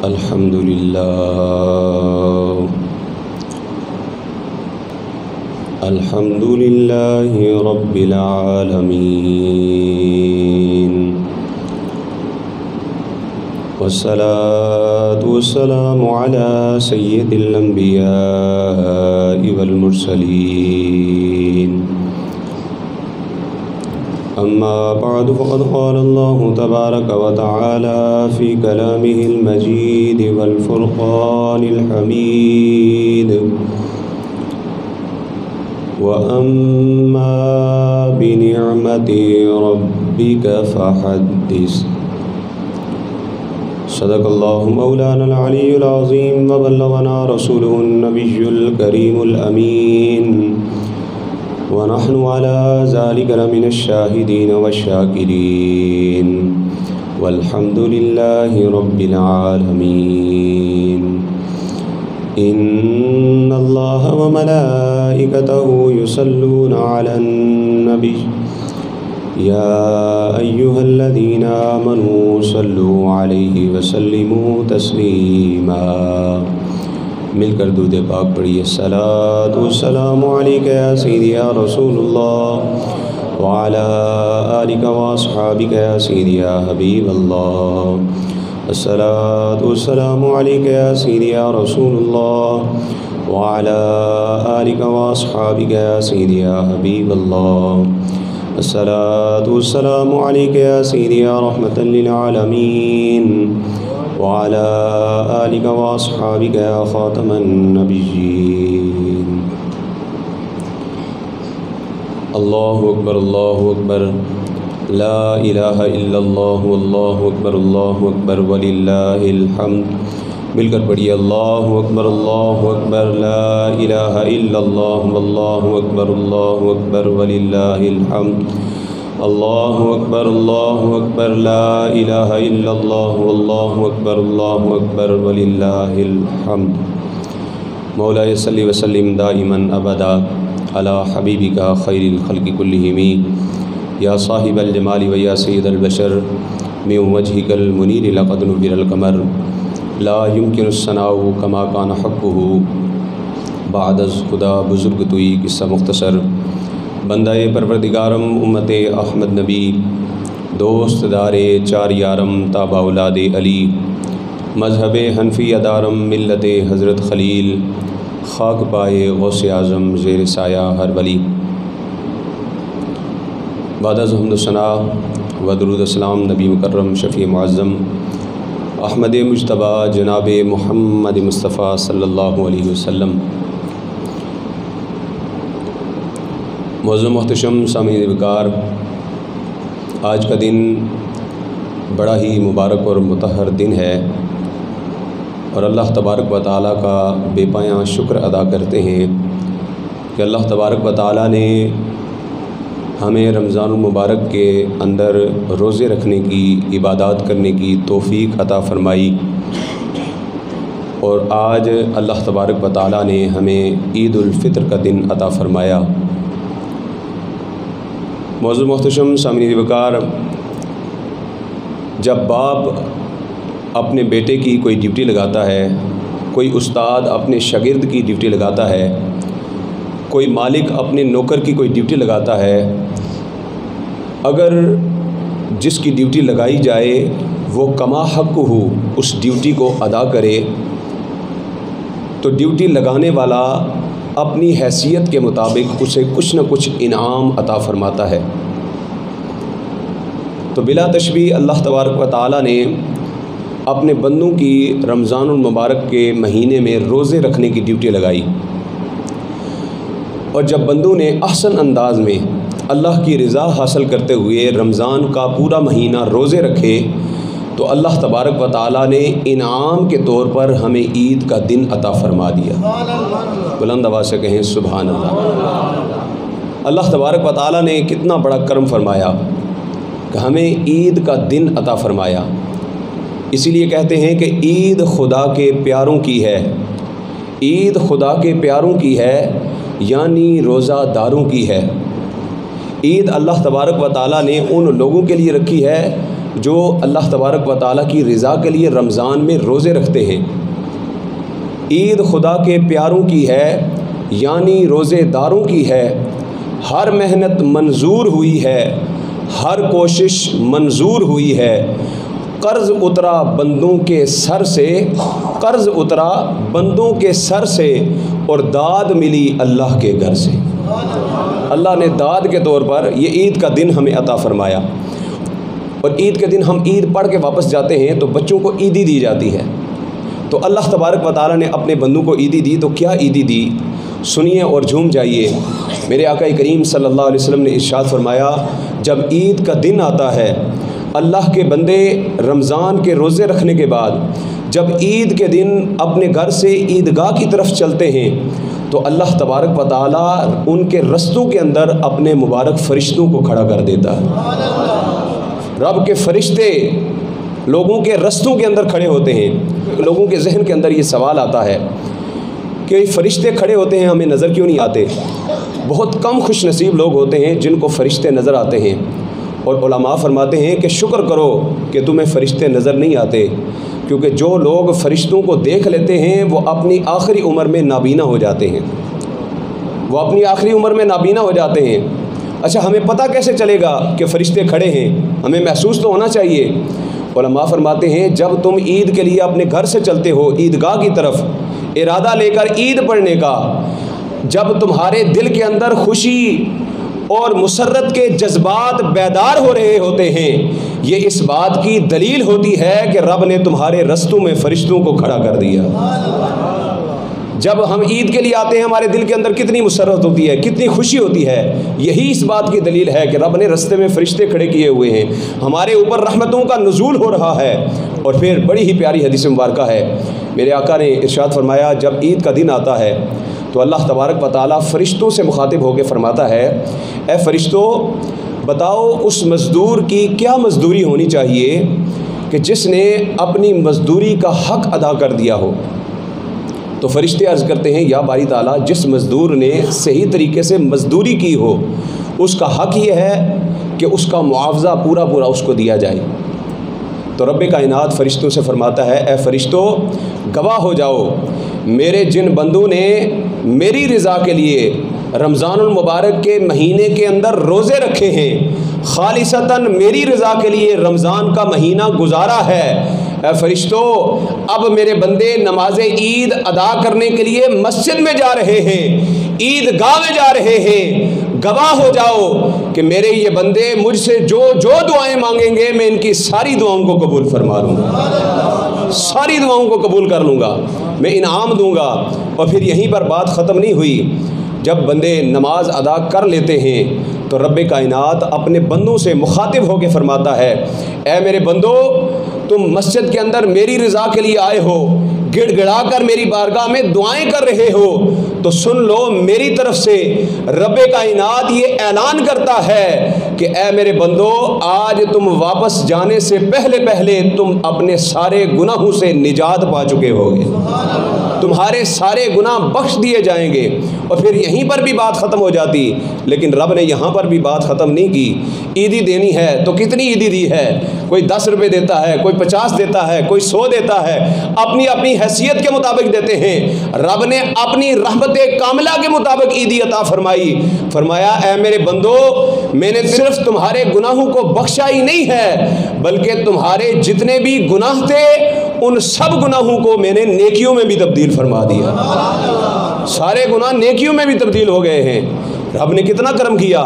अल्हम्दुलिल्लाहि रब्बिल आलमीन वस्सलातु वस्सलामु अला सय्यिदिल अंबियाइ वल मुरसलीन अम्मा बअद फ़क़द क़ाल अल्लाहु तबारक व तआला फ़ी कलामिहिल मजीद वल फ़ुरक़ानिल हमीद व अम्मा बिनिअमति रब्बिका फ़हद्दिस। सदक़ल्लाहु मौलाना अल-अलियुल अज़ीम व बल्लगना रसूलुहुन नबियुल करीमुल अमीन व नहनु अला ज़ालिका लमिनश शाहिदीन वश्शाकिरीन वल्हम्दुलिल्लाहि रब्बिल आलमीन। इन्नल्लाहा व मलाइकतहु युसल्लूना अलन नबी या अय्युहल्लज़ीना आमनू सल्लू अलैहि वसल्लिमू तस्लीमा। मिलकर दुरूद पाक पढ़िए। सलातु वस्सलामु अलैका या सय्यदी या रसूलुल्लाह व अला आलिका व अस्हाबिका या सय्यदी या हबीबल्लाह। अस्सलातु वस्सलामु अलैका या सय्यदी या रसूलुल्लाह व अला आलिका व अस्हाबिका या सय्यदी या हबीबल्लाह। अस्सलातु वस्सलामु अलैका या सय्यदी या रहमतल लिल आलमीन व अला आलिका व अस्हाबिका या खातमन नबिय्यीन। अल्लाहु अकबर ला इलाहा इल्लल्लाहु अल्लाहु अकबर वलिल्लाहिल हम्द। मिलकर पढ़िए। अल्लाहु अकबर ला इलाहा इल्लल्लाहु अल्लाहु अकबर वलिल्लाहिल हम्द। अल्लाहु अकबर ला इलाहा इल्लल्लाहु अल्लाहु अकबर वलिल्लाहिल हम्द। मौलाए सल्लि व सल्लिम दाइमन अबदा अला हबीबिका खैरिल खल्क़ि कुल्लिहिम या साहिबल जमाली व या सय्यदल बशर मिन वजहिकल मुनीर लक़द नुव्विरल कमर ला युमकिनुस सनाउ कमा कान हक़्क़ुहु बादज़ खुदा बुज़ुर्ग तुई किस्सा मुख्तसर। बंदाए परवरदिगारम उम्मते अहमद नबी दोस्त दारे चार यारम ताबा औलादे अली मज़हब हनफी अदारम मिल्लत हज़रत खलील खाक पाए गौसे आज़म ज़ेर साया हर वली। बादज़ हम्द सना व दुरूद सलाम नबी मुकर्रम शफ़ी मुअज़्ज़म अहमद मुज्तबा जनाब मुहम्मद मुस्तफ़ा सल्लल्लाहु अलैहि वसल्लम। मुअज़्ज़म मुहतशम सामीन वकार, आज का दिन बड़ा ही मुबारक और मुतहर दिन है और अल्लाह तबारक व तआला का बेपायां शुक्र अदा करते हैं कि अल्लाह तबारक व तआला ने हमें रमज़ानुल मुबारक के अंदर रोज़े रखने की, इबादत करने की तौफ़ीक अता फ़रमाई और आज अल्लाह तबारक व तआला ने हमें ईद उल फ़ित्र का दिन अता फ़रमाया। मौज़ूद मुहतशम सामईन वकार, जब बाप अपने बेटे की कोई ड्यूटी लगाता है, कोई उस्ताद अपने शागिर्द की ड्यूटी लगाता है, कोई मालिक अपने नौकर की कोई ड्यूटी लगाता है, अगर जिसकी ड्यूटी लगाई जाए वो कमा हक़्क़ुहु उस ड्यूटी को अदा करे तो ड्यूटी लगाने वाला अपनी हैसियत के मुताबिक उसे कुछ न कुछ इनाम अता फ़रमाता है। तो बिला तशबीह अल्लाह तबारक व तआला ने अपने बंदों की रमज़ानुल मुबारक के महीने में रोज़े रखने की ड्यूटी लगाई और जब बंदों ने अहसन अंदाज में अल्लाह की रज़ा हासिल करते हुए रमज़ान का पूरा महीना रोज़े रखे तो अल्लाह तबारक व तआला ने इनाम के तौर पर हमें ईद का दिन अता फ़रमा दिया। बुलंद आवाज़ से कहें सुभान अल्लाह। अल्लाह तबारक व तआला ने कितना बड़ा करम फरमाया कि हमें ईद का दिन अता फ़रमाया। इसीलिए कहते हैं कि ईद खुदा के प्यारों की है, ईद खुदा के प्यारों की है, यानी रोज़ादारों की है। ईद अल्लाह तबारक व तआला ने उन लोगों के लिए रखी है जो अल्लाह तबारक व तआला की रज़ा के लिए रमज़ान में रोज़े रखते हैं। ईद खुदा के प्यारों की है, यानी रोज़ेदारों की है। हर मेहनत मंजूर हुई है, हर कोशिश मंजूर हुई है। कर्ज़ उतरा बंदों के सर से, कर्ज़ उतरा बंदों के सर से, और दाद मिली अल्लाह के घर से। अल्लाह ने दाद के तौर पर ये ईद का दिन हमें अता फ़रमाया। और ईद के दिन हम ईद पढ़ के वापस जाते हैं तो बच्चों को ईदी दी जाती है। तो अल्लाह तबारक व तआला ने अपने बंदों को ईदी दी, तो क्या ईदी दी, सुनिए और झूम जाइए। मेरे आका करीम सल्लल्लाहु अलैहि वसल्लम ने इरशाद फरमाया, जब ईद का दिन आता है, अल्लाह के बंदे रमज़ान के रोज़े रखने के बाद जब ईद के दिन अपने घर से ईदगाह की तरफ चलते हैं तो अल्लाह तबारक व तआला उनके रस्तों के अंदर अपने मुबारक फ़रिश्तों को खड़ा कर देता है। रब के फ़रिश्ते लोगों के रस्तों के अंदर खड़े होते हैं। लोगों के जहन के अंदर ये सवाल आता है कि फ़रिश्ते खड़े होते हैं, हमें नज़र क्यों नहीं आते। बहुत कम खुश नसीब लोग होते हैं जिनको फ़रिश्ते नज़र आते हैं। और उलमा फरमाते हैं कि शुक्र करो कि तुम्हें फ़रिश्ते नज़र नहीं आते, क्योंकि जो लोग फ़रिश्तों को देख लेते हैं वो अपनी आखिरी उम्र में नाबीना हो जाते हैं। वो अपनी आखिरी उम्र में नाबीना हो जाते हैं। अच्छा, हमें पता कैसे चलेगा कि फ़रिश्ते खड़े हैं? हमें महसूस तो होना चाहिए। उलमा फरमाते हैं, जब तुम ईद के लिए अपने घर से चलते हो ईदगाह की तरफ इरादा लेकर ईद पढ़ने का, जब तुम्हारे दिल के अंदर खुशी और मुसर्रत के जज्बात बेदार हो रहे होते हैं, ये इस बात की दलील होती है कि रब ने तुम्हारे रस्तों में फ़रिश्तों को खड़ा कर दिया। जब हम ईद के लिए आते हैं हमारे दिल के अंदर कितनी मुसर्रत होती है, कितनी खुशी होती है। यही इस बात की दलील है कि रब ने रस्ते में फ़रिश्ते खड़े किए हुए हैं, हमारे ऊपर रहमतों का नुज़ूल हो रहा है। और फिर बड़ी ही प्यारी हदीस मुबारक है, मेरे आका ने इरशाद फरमाया, जब ईद का दिन आता है तो अल्लाह तबारक व तआला फ़रिश्तों से मुखातिब होकर फ़रमाता है, ए फ़रिश्तों, बताओ उस मज़दूर की क्या मज़दूरी होनी चाहिए कि जिसने अपनी मज़दूरी का हक़ अदा कर दिया हो। तो फ़रिश्ते अर्ज़ करते हैं, या बारी ताला, जिस मज़दूर ने सही तरीके से मज़दूरी की हो उसका हक़ ये है कि उसका मुआवज़ा पूरा पूरा उसको दिया जाए। तो रब्बे कायनात फ़रिश्तों से फ़रमाता है, ए फ़रिश्तों, गवाह हो जाओ, मेरे जिन बंदों ने मेरी रज़ा के लिए रमज़ानुल मुबारक के महीने के अंदर रोज़े रखे हैं, खालिसतन मेरी रज़ा के लिए रमज़ान का महीना गुजारा है, फ़रिश्तों, अब मेरे बंदे नमाज ईद अदा करने के लिए मस्जिद में जा रहे हैं, ईदगाह में जा रहे हैं। गवाह हो जाओ कि मेरे ये बंदे मुझसे जो जो दुआएं मांगेंगे मैं इनकी सारी दुआओं को कबूल फरमा लूँगा, सारी दुआओं को कबूल कर लूँगा, मैं इनाम दूँगा। और फिर यहीं पर बात ख़त्म नहीं हुई। जब बंदे नमाज अदा कर लेते हैं तो रब्बे कायनात अपने बंदों से मुखातिब होकर फ़रमाता है, ए मेरे बंदो, तुम मस्जिद के अंदर मेरी रज़ा के लिए आए हो, गिड़गिड़ा कर मेरी बारगाह में दुआएं कर रहे हो, तो सुन लो मेरी तरफ से रब्बे कायनात ये ऐलान करता है कि ए मेरे बंदो, आज तुम वापस जाने से पहले पहले तुम अपने सारे गुनाहों से निजात पा चुके होगे, तुम्हारे सारे गुनाह बख्श दिए जाएंगे। और फिर यहीं पर भी बात ख़त्म हो जाती, लेकिन रब ने यहाँ पर भी बात ख़त्म नहीं की। ईदी देनी है तो कितनी ईदी दी है? कोई 10 रुपये देता है, कोई 50 देता है, कोई 100 देता है, अपनी अपनी हैसियत के मुताबिक देते हैं। रब ने अपनी रहमत कामिला के मुताबिक ईदी अता फरमाई। फरमाया, ए मेरे बंदो, मैंने सिर्फ तुम्हारे गुनाहों को बख्शा ही नहीं है, बल्कि तुम्हारे जितने भी गुनाह थे उन सब गुनाहों को मैंने नेकियों में भी तब्दील फरमा दिया। सारे गुनाह नेकियों में भी तब्दील हो गए हैं। रब ने कितना करम किया।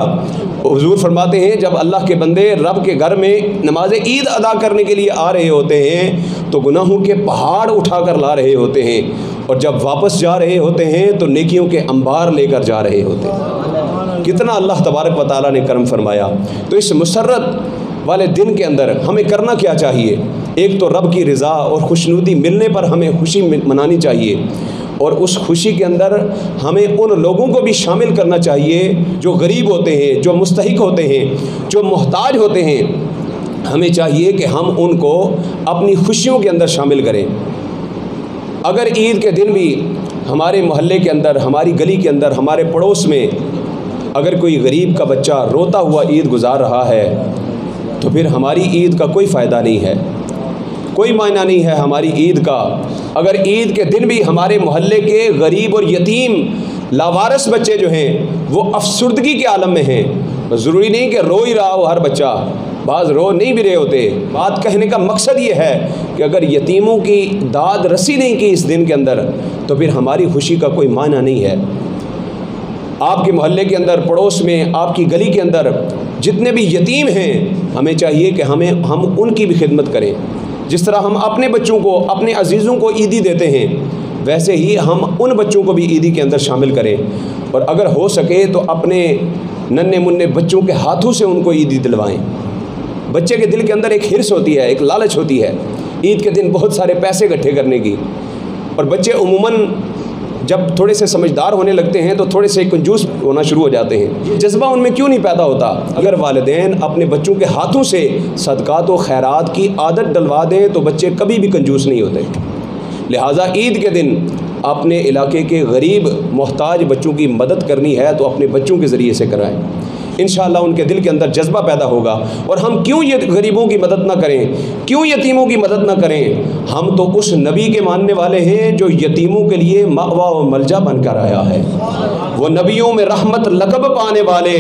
हुजूर फरमाते हैं, जब अल्लाह के बंदे रब के घर में नमाज ईद अदा करने के लिए आ रहे होते हैं तो गुनाहों के पहाड़ उठा कर ला रहे होते हैं, और जब वापस जा रहे होते हैं तो नेकियों के अंबार लेकर जा रहे होते हैं। कितना अल्लाह तबारक व तआला ने करम फरमाया। तो इस मुसर्रत वाले दिन के अंदर हमें करना क्या चाहिए? एक तो रब की रज़ा और खुशनुदी मिलने पर हमें खुशी मनानी चाहिए, और उस खुशी के अंदर हमें उन लोगों को भी शामिल करना चाहिए जो गरीब होते हैं, जो मुस्तहिक होते हैं, जो मोहताज होते हैं। हमें चाहिए कि हम उनको अपनी खुशियों के अंदर शामिल करें। अगर ईद के दिन भी हमारे मोहल्ले के अंदर, हमारी गली के अंदर, हमारे पड़ोस में अगर कोई गरीब का बच्चा रोता हुआ ईद गुजार रहा है तो फिर हमारी ईद का कोई फ़ायदा नहीं है, कोई मायना नहीं है हमारी ईद का। अगर ईद के दिन भी हमारे मोहल्ले के गरीब और यतीम लावारिस बच्चे जो हैं वो अफसुर्दगी के आलम में हैं, ज़रूरी नहीं कि रो ही रहा हो हर बच्चा, बाज़ रो नहीं भी रहे होते। बात कहने का मकसद ये है कि अगर यतीमों की दाद रसी नहीं की इस दिन के अंदर तो फिर हमारी खुशी का कोई मायना नहीं है। आपके मोहल्ले के अंदर, पड़ोस में, आपकी गली के अंदर जितने भी यतीम हैं, हमें चाहिए कि हम उनकी भी खिदमत करें। जिस तरह हम अपने बच्चों को, अपने अजीज़ों को ईदी देते हैं, वैसे ही हम उन बच्चों को भी ईदी के अंदर शामिल करें। और अगर हो सके तो अपने नन्हे मुन्ने बच्चों के हाथों से उनको ईदी दिलवाएं। बच्चे के दिल के अंदर एक हिर्स होती है, एक लालच होती है ईद के दिन बहुत सारे पैसे इकट्ठे करने की। और बच्चे उमूमन जब थोड़े से समझदार होने लगते हैं तो थोड़े से कंजूस होना शुरू हो जाते हैं। ये जज्बा उनमें क्यों नहीं पैदा होता? अगर वालिदैन अपने बच्चों के हाथों से सदक़ात व खैरात की आदत डलवा दें तो बच्चे कभी भी कंजूस नहीं होते। लिहाजा ईद के दिन अपने इलाके के गरीब मोहताज बच्चों की मदद करनी है तो अपने बच्चों के ज़रिए से कराएं। इंशाअल्लाह उनके दिल के अंदर जज्बा पैदा होगा। और हम क्यों ये गरीबों की मदद ना करें, क्यों यतीमों की मदद ना करें? हम तो उस नबी के मानने वाले हैं जो यतीमों के लिए मावा व मलजा बनकर आया है। वो नबियों में रहमत लक़ब पाने वाले,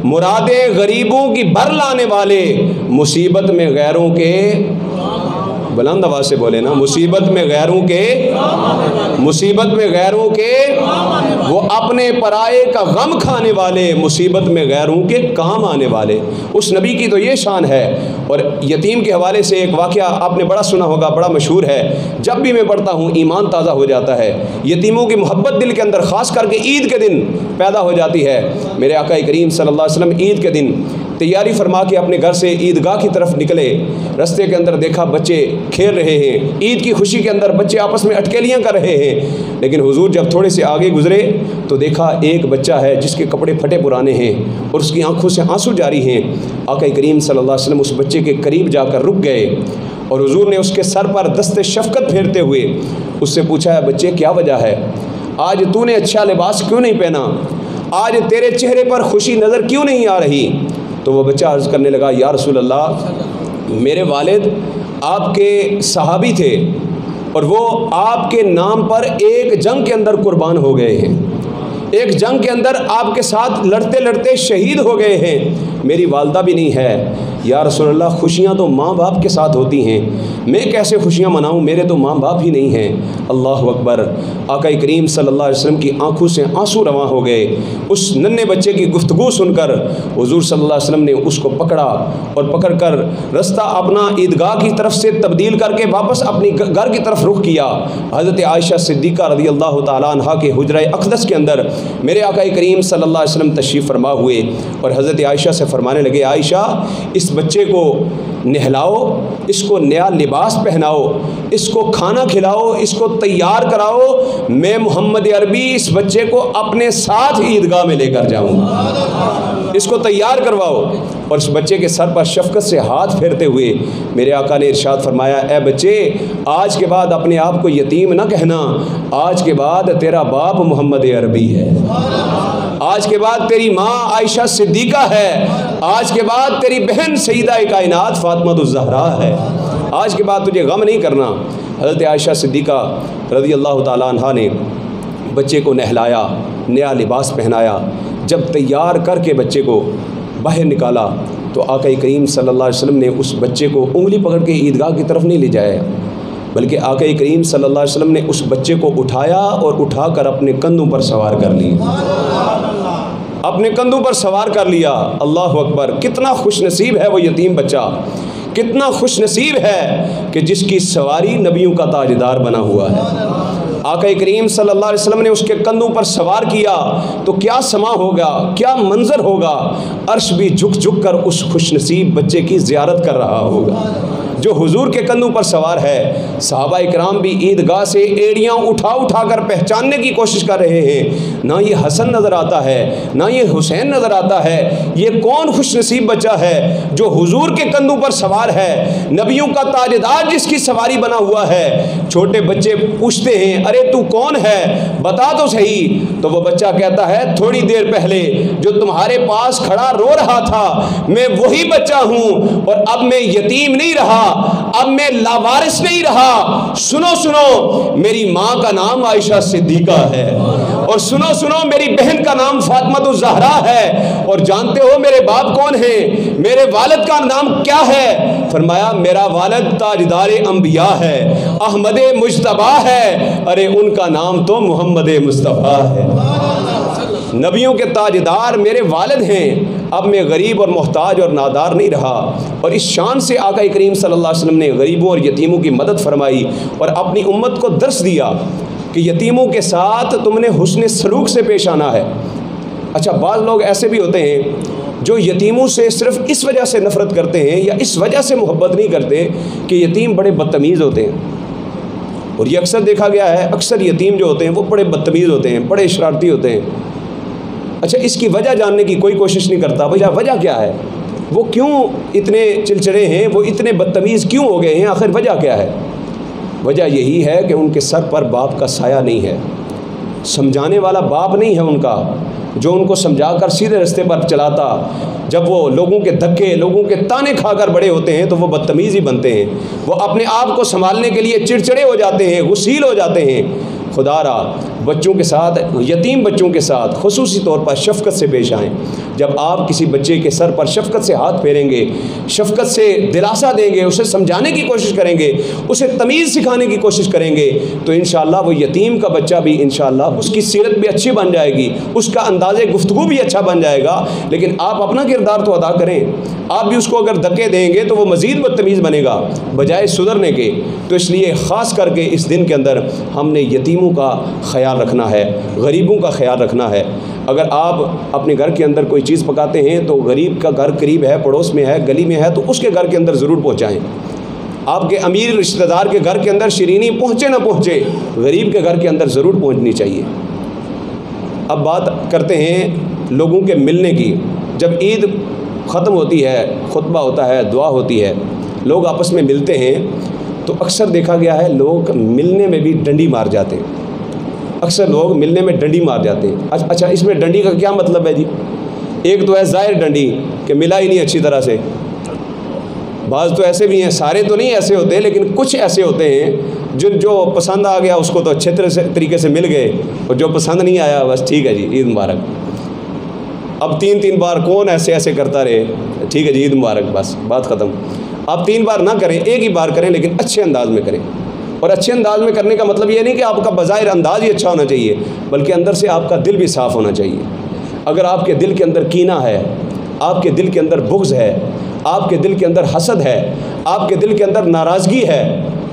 मुरादे गरीबों की भर लाने वाले, मुसीबत में गैरों के, बुलंद आवाज़ से बोले ना, मुसीबत में गैरों के वो अपने पराये का गम खाने वाले, मुसीबत में गैरों के काम आने वाले। उस नबी की तो ये शान है। और यतीम के हवाले से एक वाक़या आपने बड़ा सुना होगा, बड़ा मशहूर है। जब भी मैं पढ़ता हूँ ईमान ताज़ा हो जाता है। यतीमों की मोहब्बत दिल के अंदर ख़ास करके ईद के दिन पैदा हो जाती है। मेरे आका करीम सल्लल्लाहु अलैहि वसल्लम ईद के दिन तैयारी फरमा के अपने घर से ईदगाह की तरफ निकले। रास्ते के अंदर देखा बच्चे खेल रहे हैं, ईद की खुशी के अंदर बच्चे आपस में अटकेलियाँ कर रहे हैं। लेकिन हुजूर जब थोड़े से आगे गुजरे तो देखा एक बच्चा है जिसके कपड़े फटे पुराने हैं और उसकी आंखों से आंसू जारी हैं। आका करीम सल्लल्लाहु अलैहि वसल्लम उस बच्चे के करीब जाकर रुक गए और हुजूर ने उसके सर पर दस्ते शफ़क़त फेरते हुए उससे पूछा, है बच्चे क्या वजह है, आज तूने अच्छा लिबास क्यों नहीं पहना, आज तेरे चेहरे पर खुशी नज़र क्यों नहीं आ रही? तो वो बच्चा अर्ज़ करने लगा, या रसूल अल्लाह, मेरे वालिद आपके सहाबी थे और वो आपके नाम पर एक जंग के अंदर कुर्बान हो गए हैं, एक जंग के अंदर आपके साथ लड़ते लड़ते शहीद हो गए हैं। मेरी वालदा भी नहीं है। या रसूल अल्लाह, खुशियाँ तो माँ बाप के साथ होती हैं, मैं कैसे खुशियाँ मनाऊँ, मेरे तो माँ बाप ही नहीं हैं। अल्लाह अकबर। आका करीम सल्लल्लाहु अलैहि वसल्लम की आंखों से आंसू रवां हो गए। उस नन्हे बच्चे की गुफ्तगू सुनकर हुजूर सल्लल्लाहु अलैहि वसल्लम ने उसको पकड़ा और पकड़ कर रास्ता अपना ईदगाह की तरफ से तब्दील करके वापस अपनी घर की तरफ रुख किया। हज़रत आयशा सिद्दीक़ा रज़ियल्लाहु ताला अन्हा के हुजरा अक़दस के अंदर मेरे आका करीम सल्लल्लाहु अलैहि वसल्लम तशरीफ़ फरमा हुए और हज़रत आयशा से फरमाने लगे, आयशा, इस बच्चे को नहलाओ, इसको नया लिबास पहनाओ, इसको खाना खिलाओ, इसको तैयार कराओ। मैं मोहम्मद अरबी इस बच्चे को अपने साथ ईदगाह में लेकर जाऊँगा, इसको तैयार करवाओ। और इस बच्चे के सर पर शफ़क़त से हाथ फेरते हुए मेरे आका ने इरशाद फरमाया, ए बच्चे, आज के बाद अपने आप को यतीम ना कहना, आज के बाद तेरा बाप मोहम्मद अरबी है, आज के बाद तेरी माँ आयशा सिद्दीक़ा है, आज के बाद तेरी बहन सईदा कायनात फ़ातिमा-तुज़-ज़हरा है, आज के बाद तुझे गम नहीं करना। हज़रत आयशा सिद्दीक़ा रज़ियल्लाहु ताला अन्हा ने बच्चे को नहलाया, नया लिबास पहनाया। जब तैयार करके बच्चे को बाहर निकाला तो आका करीम सल्लल्लाहु अलैहि वसल्लम ने उस बच्चे को उंगली पकड़ के ईदगाह की तरफ नहीं ले जाया, बल्कि आका करीम सल्लल्लाहु अलैहि वसल्लम ने उस बच्चे को उठाया और उठाकर अपने कंधों पर सवार कर लिया, अपने कंधों पर सवार कर लिया। अल्लाह अकबर। कितना खुशनसीब है वो यतीम बच्चा, कितना खुशनसीब है कि जिसकी सवारी नबियों का ताजदार बना हुआ है। आका करीम सल्लल्लाहु अलैहि वसल्लम ने उसके कंधों पर सवार किया तो क्या समा होगा, क्या मंजर होगा। अर्श भी झुक झुक कर उस खुशनसीब बच्चे की ज़ियारत कर रहा होगा। जो हुजूर के कंधों पर सवार है। सहाबा इकराम भी ईदगाह से एड़ियाँ उठा उठा कर पहचानने की कोशिश कर रहे हैं, ना ये हसन नज़र आता है, ना ये हुसैन नज़र आता है, ये कौन खुशनसीब बच्चा है जो हुजूर के कंधों पर सवार है, नबियों का ताजदार जिसकी सवारी बना हुआ है। छोटे बच्चे पूछते हैं, अरे तू कौन है, बता तो सही। तो वो बच्चा कहता है, थोड़ी देर पहले जो तुम्हारे पास खड़ा रो रहा था, मैं वही बच्चा हूँ, और अब मैं यतीम नहीं रहा, अब मैं लावारिस नहीं रहा। सुनो सुनो, मेरी माँ का नाम आयशा सिद्दीका है, और सुनो सुनो, मेरी बहन का नाम फातिमा ज़हरा है, और जानते हो मेरे बाप कौन है, मेरे वालिद का नाम क्या है? फरमाया, मेरा वालिद ताजदारे अंबिया है, अहमद मुज्तबा है। अरे उनका नाम तो मोहम्मद मुस्तफ़ा है। नबियों के ताजदार मेरे वालिद हैं, अब मैं गरीब और मोहताज और नादार नहीं रहा। और इस शान से आका करीम सल्लल्लाहु अलैहि वसल्लम ने गरीबों और यतीमों की मदद फरमाई और अपनी उम्मत को दर्स दिया कि यतीमों के साथ तुमने हुस्न सलूक से पेश आना है। अच्छा, बाज़ लोग ऐसे भी होते हैं जो यतीमों से सिर्फ़ इस वजह से नफ़रत करते हैं या इस वजह से मोहब्बत नहीं करते कि यतीम बड़े बदतमीज़ होते हैं। और ये अक्सर देखा गया है, अक्सर यतीम जो होते हैं वो बड़े बदतमीज़ होते हैं, बड़े शरारती होते हैं। अच्छा, इसकी वजह जानने की कोई कोशिश नहीं करता, भैया वजह क्या है, वो क्यों इतने चिलचिड़े हैं, वो इतने बदतमीज़ क्यों हो गए हैं, आखिर वजह क्या है? वजह यही है कि उनके सर पर बाप का साया नहीं है, समझाने वाला बाप नहीं है उनका, जो उनको समझाकर सीधे रास्ते पर चलाता। जब वो लोगों के धक्के, लोगों के ताने खाकर बड़े होते हैं तो वो बदतमीज़ ही बनते हैं, वो अपने आप को संभालने के लिए चिड़चिड़े हो जाते हैं, गुस्सील हो जाते हैं। खुदारा बच्चों के साथ, यतीम बच्चों के साथ खुसूसी तौर पर शफ़क़त से पेश आएँ। जब आप किसी बच्चे के सर पर शफ़क़त से हाथ फेरेंगे, शफ़क़त से दिलासा देंगे, उसे समझाने की कोशिश करेंगे, उसे तमीज़ सिखाने की कोशिश करेंगे, तो इंशाअल्लाह वो यतीम का बच्चा भी इंशाअल्लाह उसकी सीरत भी अच्छी बन जाएगी, उसका अंदाज़े गुफ्तगू भी अच्छा बन जाएगा। लेकिन आप अपना किरदार तो अदा करें, आप भी उसको अगर धक्के देंगे तो वो मज़ीद बदतमीज़ बनेगा बजाय सुधरने के। तो इसलिए ख़ास करके इस दिन के अंदर हमने यतीमों का ख्याल रखना है, गरीबों का ख्याल रखना है। अगर आप अपने घर के अंदर कोई चीज़ पकाते हैं तो गरीब का घर करीब है, पड़ोस में है, गली में है, तो उसके घर के अंदर ज़रूर पहुँचाएँ। आपके अमीर रिश्तेदार के घर के अंदर शीरीनी पहुँचे ना पहुँचे, गरीब के घर के अंदर ज़रूर पहुँचनी चाहिए। अब बात करते हैं लोगों के मिलने की। जब ईद ख़त्म होती है, खुतबा होता है, दुआ होती है, लोग आपस में मिलते हैं, तो अक्सर देखा गया है लोग मिलने में भी डंडी मार जाते हैं। अक्सर लोग मिलने में डंडी मार जाते हैं। अच्छा, इसमें डंडी का क्या मतलब है जी? एक तो है ज़ाहिर डंडी कि मिला ही नहीं अच्छी तरह से, बाज़ तो ऐसे भी हैं, सारे तो नहीं ऐसे होते, लेकिन कुछ ऐसे होते हैं जो पसंद आ गया उसको तो अच्छे तरीके से मिल गए, और जो पसंद नहीं आया बस ठीक है जी, ईद मुबारक। अब 3-3 बार कौन ऐसे ऐसे करता रहे, ठीक है जी ईद मुबारक, बस बात ख़त्म। आप 3 बार ना करें, एक ही बार करें, लेकिन अच्छे अंदाज में करें। और अच्छे अंदाज में करने का मतलब ये नहीं कि आपका बज़ाहिर अंदाज़ ही अच्छा होना चाहिए, बल्कि अंदर से आपका दिल भी साफ़ होना चाहिए। अगर आपके दिल के अंदर कीना है, आपके दिल के अंदर बुग़्ज़ है, आपके दिल के अंदर हसद है, आपके दिल के अंदर नाराज़गी है,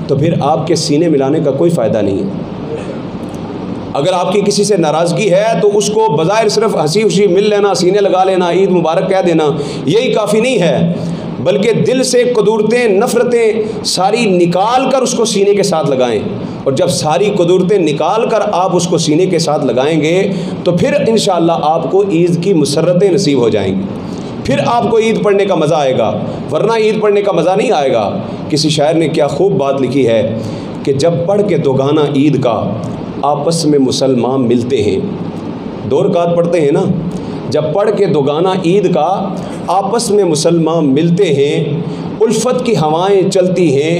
तो फिर आपके सीने मिलाने का कोई फ़ायदा नहीं है। अगर आपकी किसी से नाराज़गी है तो उसको बज़ाहिर सिर्फ हंसी खुशी मिल लेना, सीने लगा लेना, ईद मुबारक कह देना, यही काफ़ी नहीं है, बल्कि दिल से कदूरतें, नफ़रतें सारी निकाल कर उसको सीने के साथ लगाएं। और जब सारी कदूरतें निकाल कर आप उसको सीने के साथ लगाएंगे तो फिर इंशाअल्लाह आपको ईद की मुसर्रतें नसीब हो जाएंगी, फिर आपको ईद पढ़ने का मज़ा आएगा, वरना ईद पढ़ने का मज़ा नहीं आएगा। किसी शायर ने क्या खूब बात लिखी है कि जब पढ़ के दोगाना ईद का आपस में मुसलमान मिलते हैं, 2 रकात पढ़ते हैं ना, जब पढ़ के दोगाना ईद का आपस में मुसलमान मिलते हैं, उल्फत की हवाएं चलती हैं,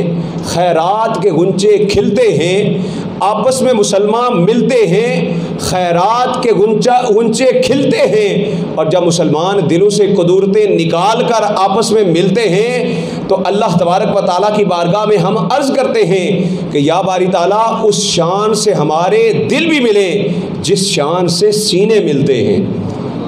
खैरात के गुंचे खिलते हैं, आपस में मुसलमान मिलते हैं, खैरात के गुंचे खिलते हैं। और जब मुसलमान दिलों से कदूरतें निकाल कर आपस में मिलते हैं तो अल्लाह तबारक व तआला की बारगाह में हम अर्ज़ करते हैं कि या बारी ताला उस शान से हमारे दिल भी मिले जिस शान से सीने मिलते हैं,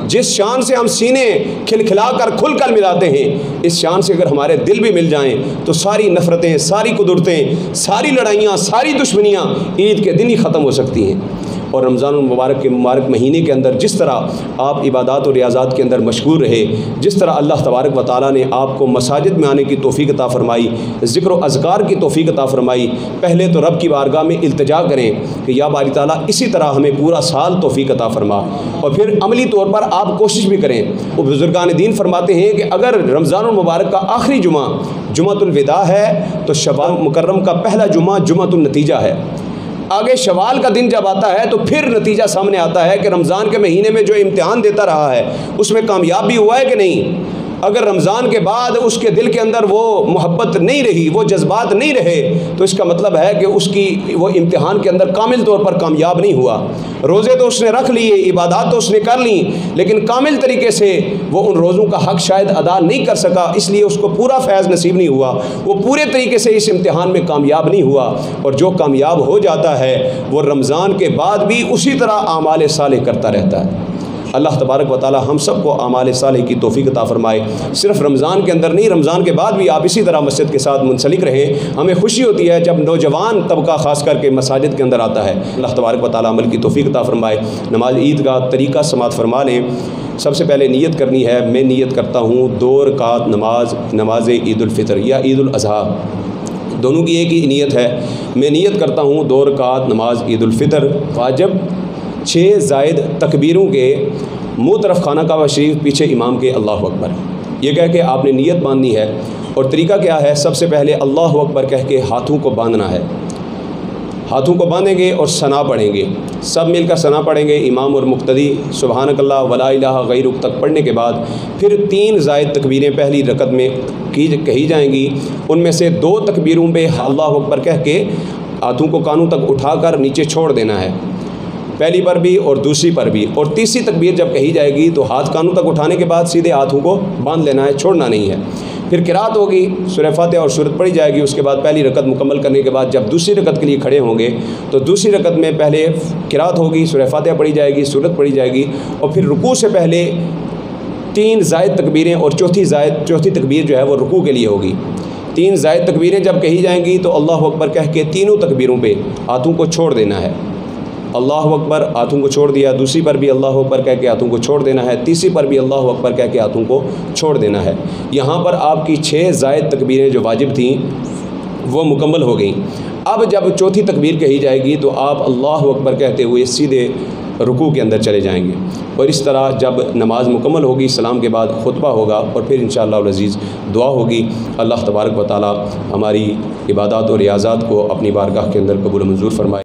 जिस शान से हम सीने खिलखिला कर खुल कर मिलाते हैं, इस शान से अगर हमारे दिल भी मिल जाएं तो सारी नफ़रतें, सारी कुदरतें, सारी लड़ाइयाँ, सारी दुश्मनियाँ ईद के दिन ही ख़त्म हो सकती हैं। और रमज़ान मुबारक के मुबारक महीने के अंदर जिस तरह आप इबादत और रियाज़ात के अंदर मशगूल रहे, जिस तरह अल्लाह तबारक व तआला ने आपको मसाजिद में आने की तौफ़ीक़ अता फ़रमाई, ज़िक्र व अज़कार की तौफ़ीक़ अता फ़रमाई, पहले तो रब की बारगाह में इल्तिजा करें कि या बारी ताला इसी तरह हमें पूरा साल तौफ़ीक़ अता फ़रमा, और फिर अमली तौर पर आप कोशिश भी करें। वो बुज़ुर्गान दीन फरमाते हैं कि अगर रमज़ान मुबारक का आखिरी जुमा जुमातुल विदा है तो शवाल मुकर्रम का पहला जुमा जुमातुल नतीजा है। आगे शवाल का दिन जब आता है तो फिर नतीजा सामने आता है कि रमज़ान के महीने में जो इम्तिहान देता रहा है उसमें कामयाब भी हुआ है कि नहीं। अगर रमज़ान के बाद उसके दिल के अंदर वो मोहब्बत नहीं रही, वो जज्बात नहीं रहे, तो इसका मतलब है कि उसकी वो इम्तिहान के अंदर कामिल तौर पर कामयाब नहीं हुआ। रोज़े तो उसने रख लिए, इबादत तो उसने कर ली, लेकिन कामिल तरीके से वो उन रोज़ों का हक़ शायद अदा नहीं कर सका, इसलिए उसको पूरा फैज़ नसीब नहीं हुआ, वो पूरे तरीके से इस इम्तिहान में कामयाब नहीं हुआ। और जो कामयाब हो जाता है वो रमज़ान के बाद भी उसी तरह आमाल सालेह करता रहता है। अल्लाह तबारक व तआला हम सब को आमाल सालेह की तौफ़ीक़ अता फ़रमाए। सिर्फ रमज़ान के अंदर नहीं, रमज़ान के बाद भी आप इसी तरह मस्जिद के साथ मुंसलिक रहें। हमें खुशी होती है जब नौजवान तबका ख़ास करके मसाजिद के अंदर आता है। अल्लाह तबारक व तआला अमल की तौफ़ीक़ अता फ़रमाए। नमाज ईद का तरीक़ा समात फ़रमा लें। सबसे पहले नीयत करनी है। मैं नीयत करता हूँ 2 रकात नमाज ईद उल फ़ितर या ईद उल अज़हा, दोनों की एक ही नीयत है। मैं नीयत करता हूँ 2 रकात नमाज ईद उल फ़ितर वाजिब 6 ज़ायद तकबीरों के मुँह तरफ खाना काबा शरीफ, पीछे इमाम के अल्लाहु अकबर, ये कह के आपने नीयत बांधनी है। और तरीका क्या है? सबसे पहले अल्लाहु अकबर कह के हाथों को बांधना है। हाथों को बांधेंगे और सना पढ़ेंगे, सब मिलकर सना पढ़ेंगे, इमाम और मुक्तदी सुबहानकल्लाह वला इलाहा गैरुक तक पढ़ने के बाद फिर 3 ज़ायद तकबीरें पहली रकत में कही जाएंगी। उनमें से 2 तकबीरों पे अल्लाहु अकबर कह के हाथों को कानों तक उठाकर नीचे छोड़ देना है, पहली पर भी और दूसरी पर भी। और तीसरी तकबीर जब कही जाएगी तो हाथ कानों तक उठाने के बाद सीधे हाथों को बांध लेना है, छोड़ना नहीं है। फिर किरात होगी, सूरह फातिहा और सूरत पढ़ी जाएगी। उसके बाद पहली रकत मुकम्मल करने के बाद जब दूसरी रकत के लिए खड़े होंगे तो दूसरी रकत में पहले किरात होगी, सूरह फातिहा पढ़ी जाएगी, सूरत पढ़ी जाएगी, और फिर रुकू से पहले 3 ज़ायद तकबीरें और चौथी तकबीर जो है वो रुकू के लिए होगी। 3 ज़ायद तकबीरें जब कही जाएंगी तो अल्लाहु अकबर कह के तीनों तकबीरों पे हाथों को छोड़ देना है। अल्लाहु अकबर, हाथों को छोड़ दिया, दूसरी पर भी अल्लाहु अकबर कह के हाथों को छोड़ देना है, तीसरी पर भी अल्लाहु अकबर कह के हाथों को छोड़ देना है। यहाँ पर आपकी 6 ज़ायद तकबीरें जो वाजिब थीं वो मुकम्मल हो गई। अब जब चौथी तकबीर कही जाएगी तो आप अल्लाहु अकबर कहते हुए सीधे रुकू के अंदर चले जाएंगे। और इस तरह जब नमाज मुकम्मल होगी, सलाम के बाद खुतबा होगा और फिर इंशाअल्लाह अज़ीज़ दुआ होगी। अल्लाह तबारक व तआला हमारी इबादत और रियाज़ात को अपनी बारगाह के अंदर कबूल मंजूर फरमाए।